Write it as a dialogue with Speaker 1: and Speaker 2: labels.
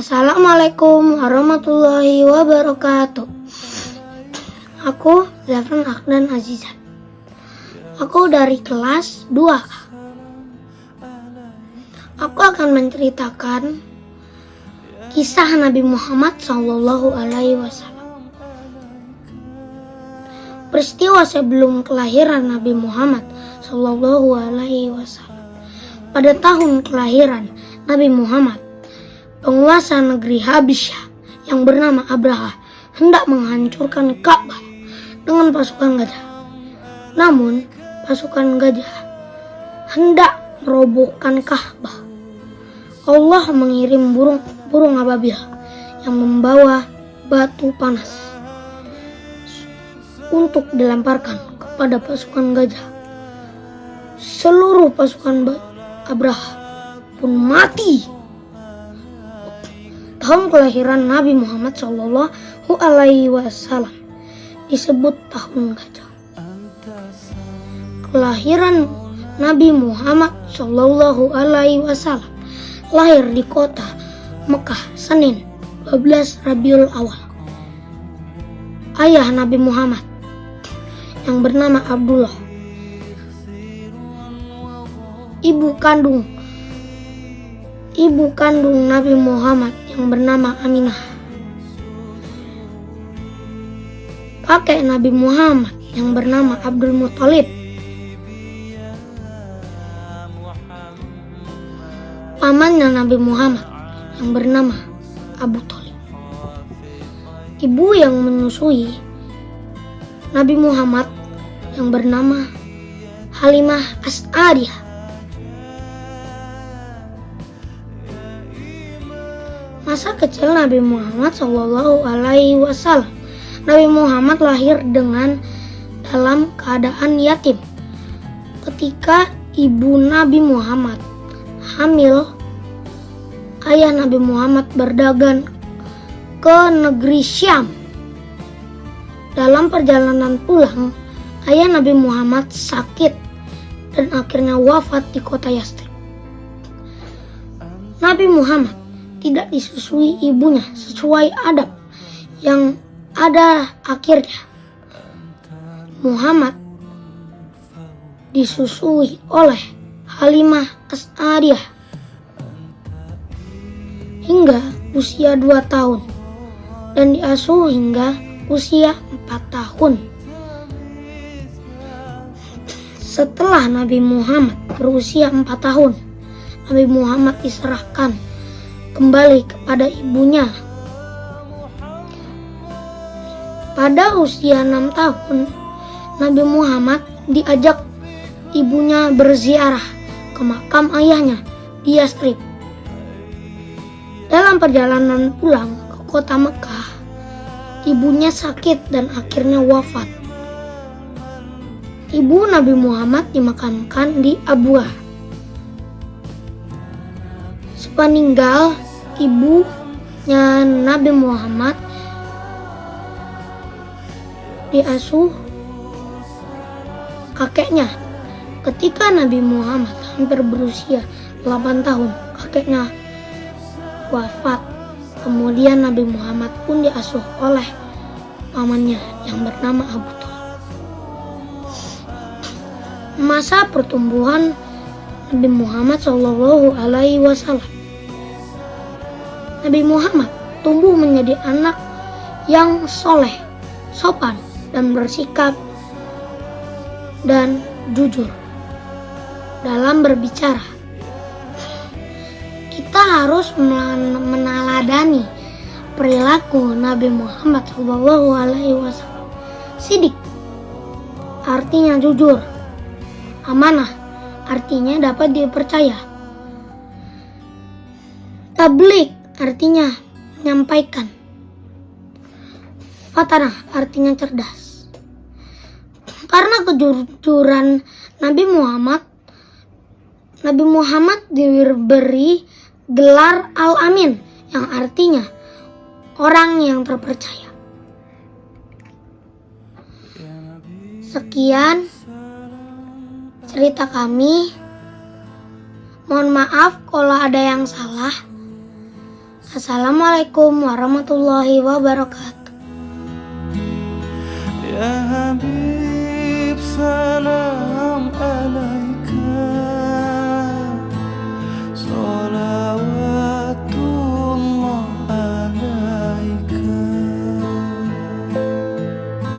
Speaker 1: Assalamualaikum warahmatullahi wabarakatuh. Aku Zafran Akdan Azizah. Aku dari kelas 2. Aku akan menceritakan kisah Nabi Muhammad SAW. Peristiwa sebelum kelahiran Nabi Muhammad SAW. Pada tahun kelahiran Nabi Muhammad, penguasa negeri Habisyah yang bernama Abraha hendak menghancurkan Ka'bah dengan pasukan gajah. Namun, pasukan gajah hendak merobohkan Ka'bah. Allah mengirim burung ababil yang membawa batu panas untuk dilemparkan kepada pasukan gajah. Seluruh pasukan Abraha pun mati. Tahun kelahiran Nabi Muhammad SAW disebut tahun gajah. Kelahiran Nabi Muhammad SAW lahir di kota Mekah Senin 12 Rabiul Awal. Ayah Nabi Muhammad yang bernama Abdullah, ibu kandung Nabi Muhammad yang bernama Aminah. Kakek Nabi Muhammad yang bernama Abdul Muthalib. Pamannya Nabi Muhammad yang bernama Abu Thalib. Ibu yang menyusui Nabi Muhammad yang bernama Halimah As'adiyah. Masa kecil Nabi Muhammad SAW. Nabi Muhammad lahir dalam keadaan yatim. Ketika ibu Nabi Muhammad hamil, ayah Nabi Muhammad berdagang ke negeri Syam. Dalam perjalanan pulang, ayah Nabi Muhammad sakit dan akhirnya wafat di kota Yastrib. Nabi Muhammad tidak disusui ibunya sesuai adab yang ada. Akhirnya Muhammad disusui oleh Halimah As'adiyah hingga usia 2 tahun dan diasuh hingga usia 4 tahun. Setelah Nabi Muhammad berusia 4 tahun, Nabi Muhammad diserahkan kembali kepada ibunya. Pada usia 6 tahun, Nabi Muhammad diajak ibunya berziarah ke makam ayahnya di Yastrib. Dalam perjalanan pulang ke kota Mekah, ibunya sakit dan akhirnya wafat. Ibu Nabi Muhammad dimakamkan di Abwa. Sepeninggal ibunya Nabi Muhammad, diasuh kakeknya. Ketika Nabi Muhammad hampir berusia 8 tahun, kakeknya wafat. Kemudian Nabi Muhammad pun diasuh oleh pamannya yang bernama Abu Thalib. Masa pertumbuhan Nabi Muhammad SAW. Nabi Muhammad tumbuh menjadi anak yang soleh, sopan, dan bersikap dan jujur dalam berbicara. Kita harus meneladani perilaku Nabi Muhammad SAW. Sidik artinya jujur, amanah artinya dapat dipercaya, tabligh artinya menyampaikan, fatanah artinya cerdas. Karena kejujuran Nabi Muhammad diberi gelar Al-Amin yang artinya orang yang terpercaya. Sekian cerita kami. Mohon maaf kalau ada yang salah. Assalamualaikum warahmatullahi wabarakatuh.
Speaker 2: Ya Habib